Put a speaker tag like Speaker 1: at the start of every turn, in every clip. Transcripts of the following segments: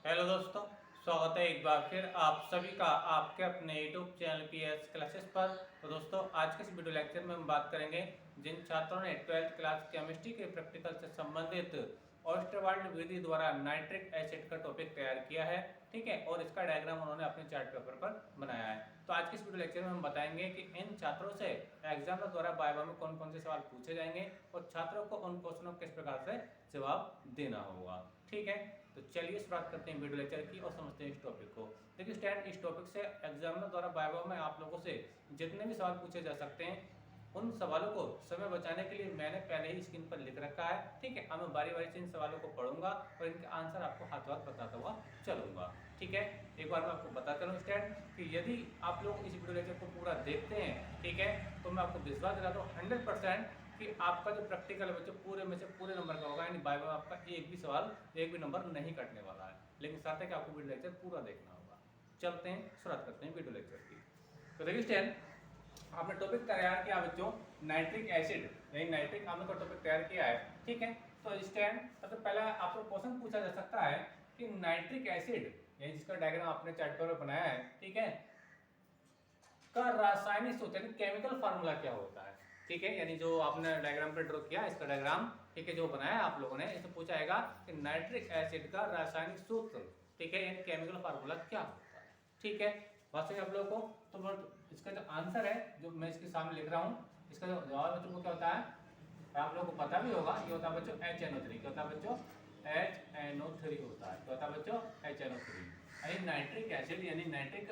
Speaker 1: Hello दोस्तों, स्वागत है एक बार फिर आप सभी का आपके अपने यूट्यूब चैनल पीएस क्लासेस पर। तो दोस्तों, आज के इस वीडियो लेक्चर में हम बात करेंगे जिन छात्रों ने 12th क्लास केमिस्ट्री के प्रैक्टिकल से संबंधित ओस्टरवाल्ड विधि द्वारा नाइट्रिक एसिड का टॉपिक तैयार किया है। ठीक है, और इसका डायग्राम उन्होंने अपने चार्ट पेपर पर बनाया है। तो आज के इस वीडियो लेक्चर में हम बताएंगे कि इन छात्रों से एग्जाम द्वारा वाइवा में कौन कौन से सवाल पूछे जाएंगे और छात्रों को उन क्वेश्चनों को किस प्रकार से जवाब देना होगा। ठीक है, तो चलिए शुरुआत करते हैं वीडियो लेक्चर की और समझते हैं इस टॉपिक को। देखिए स्टूडेंट, इस टॉपिक से एग्जामिनर द्वारा वाइवा में आप लोगों से जितने भी सवाल पूछे जा सकते हैं उन सवालों को समय बचाने के लिए मैंने पहले ही स्क्रीन पर लिख रखा है। ठीक है, अब मैं बारी बारी से इन सवालों को पढ़ूंगा और इनके आंसर आपको हाथ हाथ बताता हुआ चलूंगा। ठीक है, एक बार मैं आपको बताता चलूँ स्टूडेंट कि यदि आप लोग इस वीडियो लेक्चर को पूरा देखते हैं, ठीक है, तो मैं आपको विश्वास दिलाता हूँ 100% कि आपका जो प्रैक्टिकल है बच्चों पूरे में से पूरे नंबर का होगा, यानी वाइवा में आपका एक भी सवाल एक भी नंबर नहीं कटने वाला है। लेकिन साथ है कि आपको वीडियो लेक्चर पूरा देखना होगा। चलते हैं, शुरुआत करते हैं वीडियो लेक्चर की। तो देखिए स्टूडेंट, आपने टॉपिक तैयार किया बच्चों नाइट्रिक एसिड यानी नाइट्रिक अम्ल का टॉपिक तैयार किया है। ठीक है, तो स्टूडेंट सबसे पहला आपको क्वेश्चन पूछा जा सकता है कि नाइट्रिक एसिड यानी जिसका डायग्राम आपने चार्ट पर बनाया है, ठीक है, का रासायनिक सूत्र यानी केमिकल फार्मूला क्या होता है। ठीक है, यानी जो आपने डायग्राम पे ड्रॉ किया इसका डायग्राम, ठीक है, जो बनाया आप लोगों ने, इससे पूछा जाएगा कि नाइट्रिक एसिड का रासायनिक सूत्र, ठीक है, यानी केमिकल फार्मूला क्या होता है। ठीक है, बात सही आप लोगों को। तो इसका जो आंसर है जो मैं इसके सामने लिख रहा हूँ, इसका जो जवाब बच्चों को क्या होता है आप लोगों को पता भी होगा। ये होता है बच्चों HNO3। क्या होता है बच्चों? HNO3 होता है। क्या होता है बच्चों? HNO3। यानी नाइट्रिक एसिड यानी नाइट्रिक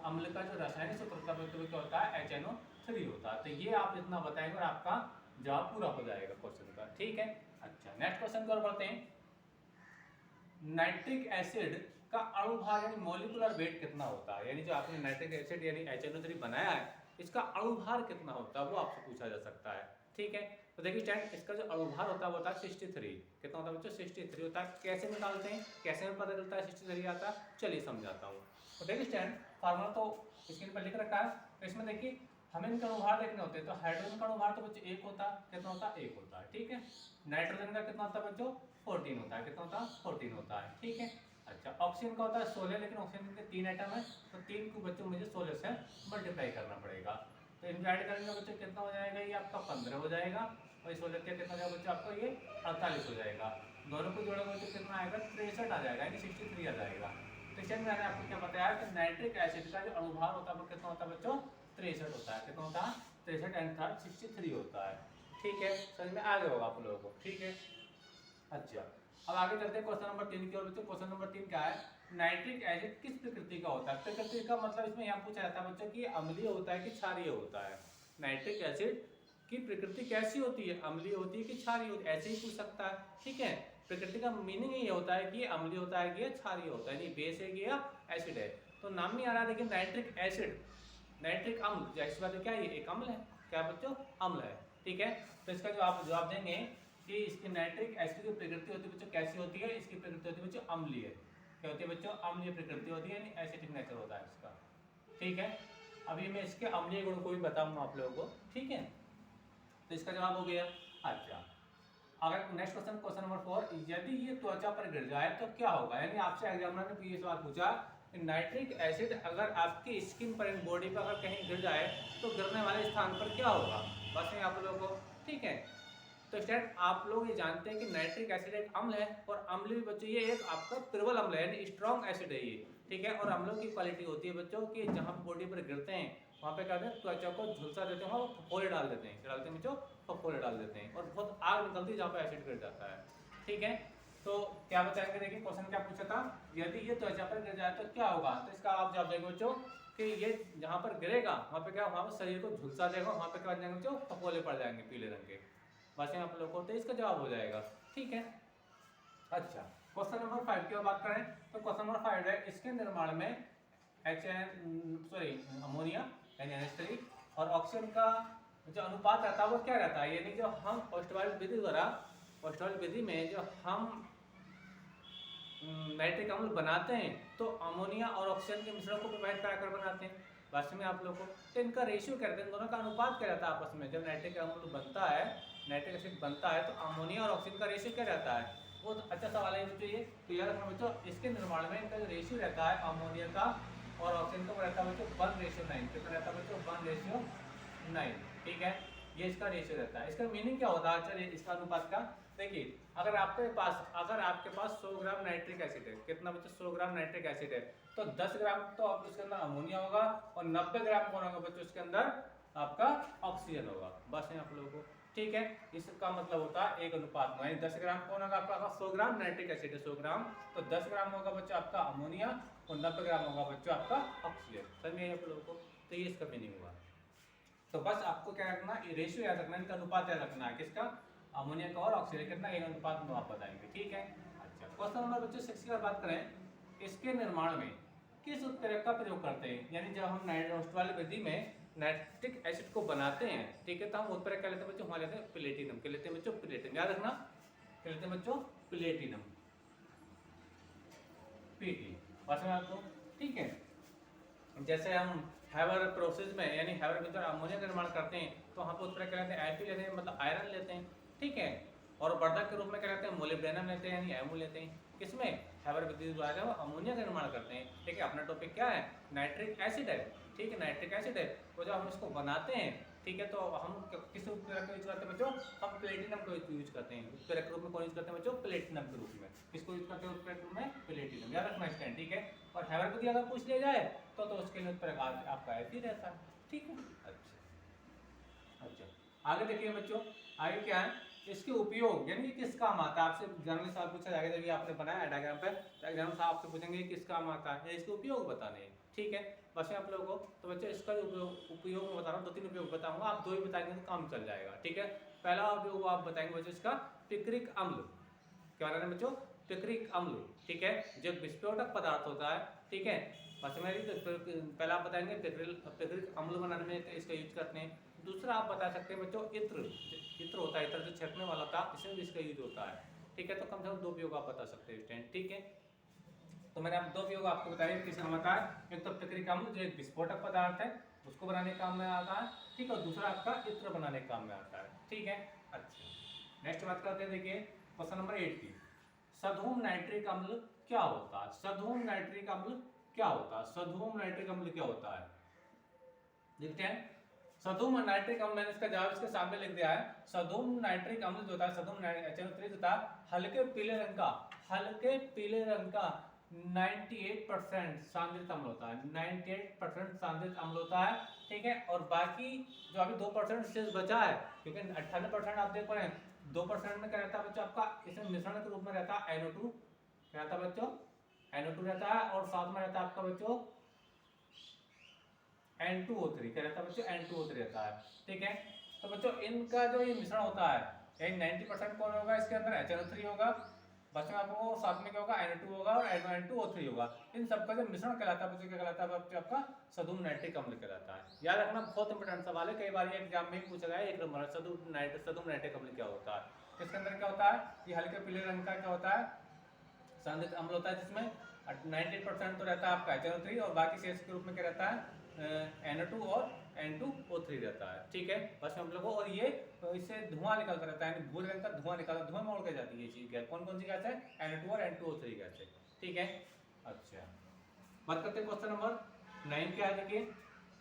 Speaker 1: अम्ल का जो रासायनिक सूत्र होता है क्या होता है? HNO3 होता है। तो ये आप इतना बताएंगे और आपका जवाब पूरा हो जाएगा क्वेश्चन का। ठीक है, अच्छा नेक्स्ट क्वेश्चन की ओर बढ़ते हैं। नाइट्रिक एसिड का अणु भार यानी मॉलिक्यूलर वेट कितना होता है, यानी जो आपने नाइट्रिक एसिड यानी HNO3 बनाया है इसका अणु भार कितना होता है वो आपसे पूछा जा सकता है। ठीक है, तो देखिए स्टूडेंट, इसका जो अणु भार होता है वो होता है 63। कितना होता है बच्चों? 63 होता है। कैसे निकालते हैं, कैसे में पता चलता है 63 आता है? चलिए समझाता हूँ। तो देखिए स्टूडेंट, फार्मूला तो स्क्रीन पर लिख रखा है। तो इसमें देखिए हमें इनका अणुभार देखने होते हैं। तो हाइड्रोजन का अणुभार तो बच्चों 1 होता है। कितना होता है? 1 होता है। ठीक है, नाइट्रोजन का कितना होता है बच्चों? 14 होता है। कितना होता है? 14 होता है। ठीक है, अच्छा ऑक्सीजन का होता है 16, लेकिन ऑक्सीजन के 3 एटम है तो 3 को बच्चों मुझे 16 से मल्टीप्लाई करना पड़ेगा। तो इनको ऐड करेंगे बच्चों कितना हो जाएगा? ये आपका 15 हो जाएगा और 16 के कितना हो जाएगा बच्चों? आपको ये 48 हो जाएगा। दोनों को जोड़ेंगे बच्चों कितना आएगा? 63 आ जाएगा, यानी 63 आ जाएगा। तो इसमें मैंने आपको क्या बताया कि नाइट्रिक एसिड का जो अणुभार होता है वो कितना होता है बच्चों? 63 होता है। कितना होता है? 63 एंड 63 होता है। ठीक है, समझ में आ गया होगा आप लोगों को। ठीक है, अच्छा अब आगे चलते हैं क्वेश्चन नंबर 3 की ओर। बच्चों क्वेश्चन नंबर 3 क्या है? नाइट्रिक एसिड किस प्रकृति का होता है? प्रकृति का मतलब इसमें यहाँ पूछा जाता है बच्चों कि अम्लीय होता है कि क्षारीय होता है। नाइट्रिक एसिड की प्रकृति कैसी होती है? अम्लीय होती है कि क्षारीय होती है? ऐसे ही पूछ सकता है। ठीक है, प्रकृति का मीनिंग ये होता है कि अम्लीय होता है कि क्षारीय होता है, यानी बेस है कि या एसिड है। तो नाम में आ रहा है देखिए नाइट्रिक एसिड, नाइट्रिक अम्ल, जैसी बात है क्या ये एक अम्ल है? क्या बच्चों? अम्ल है। ठीक है, तो इसका जो आप जवाब देंगे कि इसकी नाइट्रिक एसिड की प्रकृति होती है बच्चों कैसी होती है? इसकी प्रकृति होती है बच्चों अम्लीय। क्या होती है बच्चों? अम्लीय प्रकृति होती है, यानी एसिडिक नेचर होता है इसका। ठीक है, अभी मैं इसके अम्लीय गुण को भी बताऊंगा आप लोगों को। ठीक है, तो इसका जवाब हो गया। अच्छा अगर नेक्स्ट क्वेश्चन, क्वेश्चन नंबर 4, यदि ये त्वचा पर गिर जाए तो क्या होगा? यानी आपसे एग्जामिनर ने ये सवाल पूछा कि नाइट्रिक एसिड अगर आपकी स्किन पर बॉडी पर अगर कहीं गिर जाए तो गिरने वाले स्थान पर क्या होगा? बस नहीं आप लोगों को। ठीक है, तो स्टूडेंट आप लोग ये जानते हैं कि नाइट्रिक एसिड एक अम्ल है और अम्ल भी बच्चों ये एक आपका प्रबल अम्ल है, यानी स्ट्रॉन्ग एसिड है ये। ठीक है, और अम्लों की क्वालिटी होती है बच्चों कि जहाँ पर बॉडी पर गिरते हैं वहाँ पे क्या करते हैं? त्वचा को झुलसा देते हैं, वहाँ फफोले डाल देते हैं। क्या डालते हैं बच्चों? फफोले डाल देते हैं और बहुत आग निकलती है जहाँ पे एसिड गिर जाता है। ठीक है, तो क्या बताएंगे? देखिए क्वेश्चन क्या पूछा था, यदि ये त्वचा पर गिर जाए तो क्या होगा? तो इसका आप जवाब देंगे बच्चों कि ये जहाँ पर गिरेगा वहाँ पे क्या, वहाँ पर शरीर को झुलसा देगा, वहाँ पे क्या बन जाएंगे बच्चों? फफोले पड़ जाएंगे पीले रंग के। बस आप लोग को तो इसका जवाब हो जाएगा। ठीक है, अच्छा क्वेश्चन नंबर 5 की बात करें तो क्वेश्चन नंबर 5 है इसके निर्माण में अमोनिया यानी NH3 और ऑक्सीजन का जो अनुपात रहता है वो क्या रहता है? यानी जो हम ओस्टरवाल्ड विधि द्वारा, ओस्टरवाल्ड विधि में जो हम नाइट्रिक अम्ल बनाते हैं तो अमोनिया और ऑक्सीजन के मिश्रण को प्रोवाइड कराकर बनाते हैं। वास्तव में आप लोगों को तो इनका रेशियो क्या रहता है? इन दोनों का अनुपात क्या रहता है आपस में? जब नाइट्रिक अम्ल बनता है, नाइट्रिक एसिड बनता है तो अमोनिया और ऑक्सीजन का रेशियो क्या रहता है? वो तो अच्छा सवाल है बच्चों ये। तो याद रखना बच्चों, इसके निर्माण में इनका जो रेशियो रहता है अमोनिया का और ऑक्सीजन का, वो रहता है बच्चों 1:9। कितना रहता है बच्चों? 1:9। ठीक है, ये इसका रेशियो रहता है। इसका मीनिंग क्या होता है? चलिए इसका अनुपात का देखिए, अगर आपके पास 100 ग्राम नाइट्रिक एसिड है, कितना बच्चों? 100 ग्राम नाइट्रिक एसिड है, तो 10 ग्राम तो आप उसके अंदर अमोनिया होगा और 90 ग्राम कौन होगा बच्चों? उसके अंदर आपका ऑक्सीजन होगा। बस है आप लोगों को, ठीक है। इसका मतलब होता है 1:9, यानी 10 ग्राम कौन होगा आपका? 100 ग्राम नाइट्रिक एसिड है 100 ग्राम, तो 10 ग्राम होगा बच्चों आपका अमोनिया और 90 ग्राम होगा बच्चों आपका ऑक्सीजन। समझ में आप लोगों को? तो ये इसका मीनिंग हुआ। तो बस आपको क्या रखना, रेशियो याद रखना, इनका अनुपात याद रखना है। किसका? अमोनिया का और ऑक्सीजन कितना 1:9 आप बताएंगे, ठीक है। अच्छा, क्वेश्चन नंबर बच्चों 6 की बात करें, इसके निर्माण में किस उत्प्रेरक का प्रयोग करते हैं? यानी जब हम नाइट्रोस्ट वाली विधि में नाइट्रिक एसिड को बनाते हैं, ठीक है, तो हम उत्प्रेरक क्या लेते हैं बच्चों? हमारे लेते हैं प्लेटिनम। क्या लेते हैं बच्चों? प्लेटिनम। याद रखना, क्या लेते हैं बच्चों? Platinum, PT. समझ में आपको? ठीक है। जैसे हम हैवर प्रोसेस में, यानी हैवर में जब अमोनिया का निर्माण करते हैं, तो वहाँ पर उत्प्रेरक क्या लेते हैं? Fe लेते हैं, मतलब आयरन लेते हैं, ठीक है। और वर्धक के रूप में क्या लेते हैं? मोलिब्डेनम लेते हैं, यानी एमओ लेते हैं। किसमें? हैवर विधि द्वारा जब अमोनिया का निर्माण करते हैं, ठीक है। अपना टॉपिक क्या है? नाइट्रिक एसिड है, ठीक है, नाइट्रिक एसिड है। तो जब हम इसको बनाते हैं, ठीक है, तो हम किस उत्प्रेरक का यूज करते हैं बच्चों? हम प्लेटिनम को यूज करते हैं। उत्प्रेरक के रूप में कौन यूज करते हैं बच्चों? प्लेटिनम के रूप में। किसको यूज करते हैं उत्प्रेरक के रूप में? प्लेटिनम। याद रखना इसका, ठीक है। और हैवर विधि अगर पूछ लिया जाए तो उसके लिए उत्प्रेरक आपका ऐसे ही रहता है, ठीक है। अच्छा, आगे देखिए बच्चों, आगे क्या है? इसके उपयोग, यानी कि किस काम आता है? आपसे जनरली सवाल पूछा जाएगा जब ये आपने बनाया डायग्राम पे, तो एग्जाम साहब आपसे पूछेंगे किस काम आता है, इसके उपयोग बताने हैं, ठीक है। बस मैं आप लोगों को, तो बच्चों इसका उपयोग मैं बता रहा हूँ, 2-3 उपयोग बताऊंगा, आप 2 ही बताएंगे तो काम चल जाएगा, ठीक है। पहला उपयोग आप बताएंगे बच्चों इसका, पिक्रिक अम्ल। क्या बना है बच्चों? पिक्रिक अम्ल, ठीक है, जो विस्फोटक पदार्थ होता है, ठीक है। बस मेरी तो पहला आप बताएंगे पिक्रिक अम्ल बनाने में इसका यूज करते हैं। दूसरा आप बता सकते हैं बच्चों इत्र, इत्र होता है, इत्र जो छिड़कने वाला था, इसमें भी इसका यूज होता है, ठीक है। तो कम से कम 2 उपयोग आप बता सकते हैं स्टूडेंट, ठीक है। तो मैंने आप 2 उपयोग आपको बताया किस काम आता है। एक तो पिक्रिक अम्ल जो एक विस्फोटक पदार्थ है, उसको बनाने के काम में आता है, ठीक है। और दूसरा आपका इत्र बनाने के काम में आता है, ठीक है। अच्छा, नेक्स्ट बात करते हैं, देखिए क्वेश्चन नंबर 8 की, सधूम नाइट्रिक अम्ल क्या होता है? सधूम नाइट्रिक अम्ल क्या होता है? सधूम नाइट्रिक अम्ल क्या होता है? देखते हैं। सधूम नाइट्रिक अम्ल, मैंने इसका जवाब इसके सामने लिख दिया है। सधूम नाइट्रिक अम्ल जो होता है, सधूम HNO3 होता है, हल्के पीले रंग का, हल्के पीले रंग का 98% सांद्रित अम्ल होता है, 98% सांद्रित अम्ल होता है, ठीक है। और बाकी जो अभी 2% शेष बचा है, क्योंकि 98% आप देख पा रहे हैं, 2% में क्या रहता है बच्चों आपका? इसमें मिश्रण के रूप में रहता है NO2, क्या रहता है बच्चों? NO2 रहता है, और साथ में रहता है आपका बच्चों N2O3, क्या रहता है बच्चों? N2O3 रहता है, ठीक है। तो बच्चों इनका जो ये मिश्रण होता है, यानी 90% कौन होगा इसके अंदर? HNO3 होगा, बस में आपको साथ में क्या होगा? NO2 होगा और N2O3 होगा। इन सबका जो मिश्रण कहलाता है बच्चों, क्या कहलाता है बच्चों? आपका सधूम नाइट्रिक अम्ल कहलाता है। याद रखना, बहुत इंपॉर्टेंट सवाल है, कई बार ये एग्जाम में पूछा गया है। 1 नंबर सधूम नाइट्रिक अम्ल क्या होता है? इसके अंदर क्या होता है? ये हल्के पीले रंग का क्या होता है? सांद्रित अम्ल होता है, जिसमें 98% तो रहता है आपका HNO3 और बाकी शेष के रूप में क्या रहता है? NO2 और N2O3 रहता है, ठीक है। बस हम लोगों, और ये तो इससे धुआं निकलता रहता है, भूरे रंग का धुआं निकलता है, धुआं में उड़ के जाती है ये चीज। गैस कौन कौन सी गैस है? NO2 और N2O3 गैस है, ठीक है। अच्छा, बात करते हैं क्वेश्चन नंबर 9 क्या है, देखिए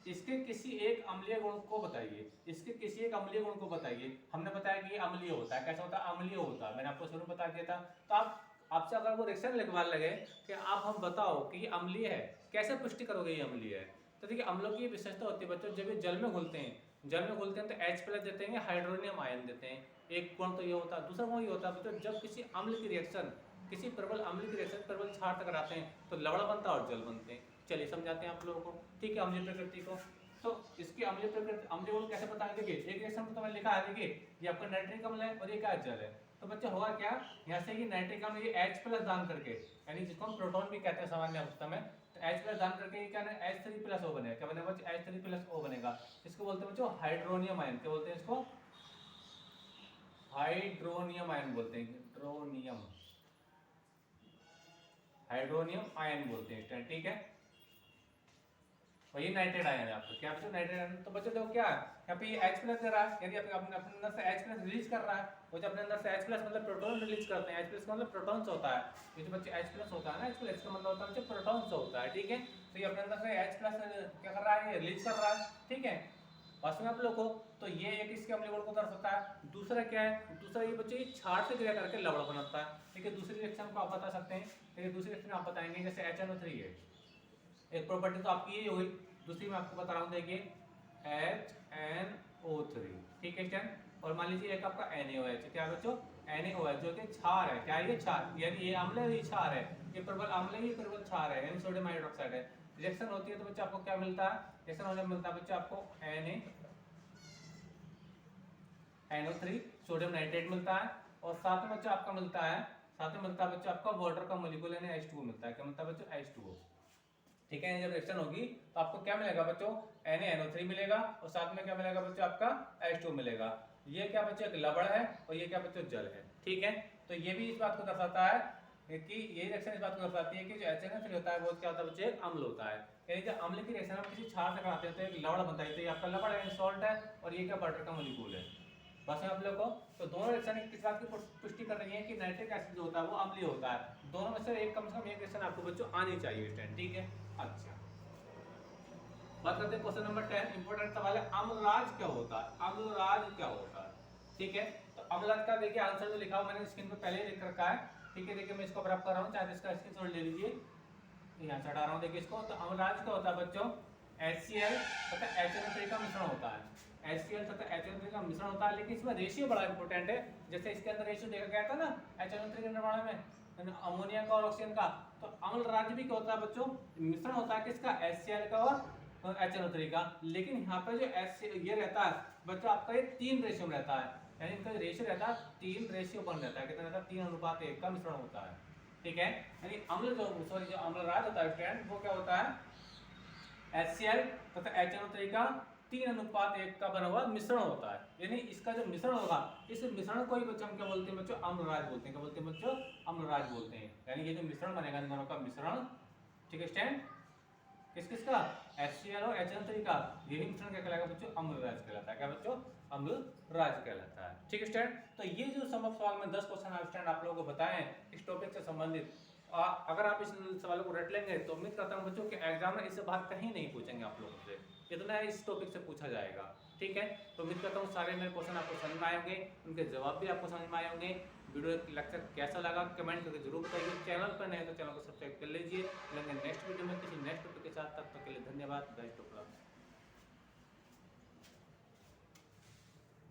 Speaker 1: इसके किसी एक अम्लीय गुण को बताइए। इसके किसी एक अम्लीय गुण को बताइए। हमने बताया कि ये अम्लीय होता है, कैसा होता है? अम्लीय होता है, मैंने आपको शुरू में बता दिया था। तो आप आपसे अगर वो रिएक्शन लिखवा लगे कि आप हम बताओ कि ये अम्लीय है, कैसे पुष्टि करोगे ये अम्लीय है? तो देखिए अम्लों की विशेषता होती है बच्चों, जब ये जल में घुलते हैं, जल में घुलते हैं तो H+ देते हैं, हाइड्रोनियम आयन देते हैं। एक गुण तो ये होता है। दूसरा गुण ये होता है बच्चों, जब किसी अम्ल की रिएक्शन, किसी प्रबल अम्ल की रिएक्शन प्रबल क्षार तक कराते हैं तो लवण बनता है और जल बनते हैं। चलिए समझाते हैं आप लोगों को, ठीक है, अम्लीय प्रकृति को। तो इसकी अम्लीय प्रकृति, अम्लीय गुण कैसे पता है? देखिए एक रिएक्शन में तो मैंने लिखा है, देखिए ये आपका नाइट्रिक अम्ल है और ये क्या है? जल है। तो बच्चे होगा क्या, यहाँ से ये नाइट्रिक अम्ल ये H+ दान करके, यानी जिसको हम प्रोटॉन भी कहते हैं सामान्य अवस्था में, तो H+ दान करके क्या है? H3+ O बनेगा। क्या बनेगा बच्चे? H3+O बनेगा। इसको बोलते हैं बच्चों हाइड्रोनियम आयन। क्या बोलते हैं इसको? हाइड्रोनियम आयन बोलते हैं, हाइड्रोनियम, हाइड्रोनियम आयन बोलते हैं, ठीक है। और ये नाइट्रेट आयन है आपका, क्या बच्चों? Nitrate ion. तो बच्चों देखो क्या है, यहाँ पे ये H+ दे रहा है, यदि अपने अंदर से H+ रिलीज कर रहा है, वो जो अपने अंदर से H प्लस मतलब प्रोटॉन रिलीज करते हैं। H प्लस का मतलब प्रोटॉन्स होता है। ये जो बच्चे H प्लस होता है ना, H प्लस का मतलब होता है बच्चे प्रोटॉन्स होता है, ठीक है। तो ये अपने अंदर से H प्लस क्या कर रहा है, ये रिलीज कर रहा है, ठीक है। पास में आप लोग को तो ये एक इसके अम्लीय गुण को दर्शाता है। दूसरा क्या है, दूसरा ये बच्चे क्षार से क्रिया करके लवण बनाता है, ठीक है। दूसरी रिएक्शन को आप बता सकते हैं, ठीक है। दूसरी रिएक्शन आप बताएंगे जैसे HNO3 है, एक प्रॉपर्टी तो आपकी ये हुई। दूसरी मैं आपको बता रहा हूँ, देखिए HNO3, ठीक है स्टूडेंट। और मान लीजिए एक आपका NaOH, क्या बच्चों, NaOH जो कि क्षार है, क्या है ये क्षार, यानी ये अम्ल है, ये क्षार है, ये प्रबल अम्ल है, ये प्रबल क्षार है, यानी सोडियम हाइड्रोक्साइड है। रिएक्शन होती है तो बच्चों आपको क्या मिलता है, रिएक्शन होने में मिलता है बच्चों आपको NO3 सोडियम नाइट्रेट मिलता है, और साथ में बच्चों आपका मिलता है, साथ में मिलता है बच्चों आपका वाटर का मॉलिक्यूल यानी H2O मिलता है। क्या मिलता है बच्चों, H2O, ठीक है। जब रिएक्शन होगी तो आपको क्या मिलेगा बच्चों, NaNO3 मिलेगा, और साथ में क्या मिलेगा बच्चों, आपका H2O मिलेगा। ये क्या बच्चों, एक लवण है, और ये क्या बच्चों, जल है, ठीक है। तो ये भी इस बात को दर्शाता है कि ये रिएक्शन इस बात को दर्शाती है कि जो HNO3 होता है वो क्या होता है बच्चों, एक अम्ल होता है। यानी जब अम्ल की रिएक्शन हम किसी क्षार से कराते हैं तो एक लवण बनता है, तो ये आपका लवण है, सॉल्ट है, और ये क्या वाटर का मॉलिक्यूल है। बस आप लोग को तो दोनों रिएक्शन किस बात की पुष्टि कर रही है कि नाइट्रिक एसिड जो होता है वो अम्लीय होता है। दोनों में से एक कम से कम एक रिएक्शन आपको बच्चों आनी चाहिए स्टूडेंट, ठीक है। अच्छा, बात करते हैं क्वेश्चन नंबर 10, इंपॉर्टेंट सवाल है, अम्लराज क्या होता है, अम्लराज क्या होता है, ठीक है। तो अम्लराज का देखिए आंसर जो लिखा हुआ मैंने स्क्रीन पे पहले ही लिख रखा है, ठीक है। देखिए मैं इसको रब कर रहा हूँ, चाहे इसका स्क्रीनशॉट ले लीजिए, यहाँ से हटा रहा हूँ, देखिए इसको। तो अम्लराज क्या होता है बच्चों, HCl तथा HNO3 का मिश्रण होता है, HCl तथा HNO3 का मिश्रण होता है, लेकिन इसमें रेशियो बड़ा इंपॉर्टेंट है। जैसे इसके अंदर रेशियो देखा गया था ना HNO3 के निर्माण में, अमोनिया का और ऑक्सीजन का, तो अम्लराज भी क्या होता है बच्चों, मिश्रण होता है किसका, HCl का और HNO3 का। लेकिन यहाँ पे जो ये रहता है बच्चों आपका, ये 3 रेशियो में रहता है, यानी इनका रेशियो रहता है 3:1 रहता है। कितना रहता है, 3:1 का मिश्रण होता है, ठीक है। यानी अम्ल जो अम्लराज होता है स्टूडेंट, वो क्या होता है, HCl तथा HNO3 का 3:1 का बना हुआ मिश्रण होता है। यानी इसका जो मिश्रण होगा, इस मिश्रण को ही बच्चों हम क्या बोलते हैं बच्चों, अम्लराज बोलते हैं। क्या बोलते हैं बच्चों, अम्लराज बोलते हैं। यानी ये जो मिश्रण बनेगा इन दोनों का मिश्रण, ठीक है स्टूडेंट, किस किस का, HCl और HNO3 का, यही मिश्रण क्या कहलाएगा बच्चों, अम्लराज कहलाता है। क्या बच्चों, अम्लराज कहलाता है, ठीक है स्टूडेंट। तो ये जो सम सवाल में 10 क्वेश्चन स्टूडेंट आप लोगों को बताएं इस टॉपिक से संबंधित, अगर आप इस सवालों को रट लेंगे तो उम्मीद करता हूं बच्चों कि एग्जाम में इससे बाहर कहीं नहीं पूछेंगे आप लोगों से, इतना इस टॉपिक से पूछा जाएगा, ठीक है। तो उम्मीद करता हूँ सारे मेरे क्वेश्चन आपको समझ में आए होंगे, उनके जवाब भी आपको समझ में आए होंगे। वीडियो लेक्चर कैसा लगा कमेंट करके जरूर बताइए। चैनल पर नए तो चैनल को सब्सक्राइब कर लीजिए। मिलेंगे नेक्स्ट वीडियो में किसी नेक्स्ट टॉपिक के साथ, तब तक के लिए धन्यवाद। Best of luck.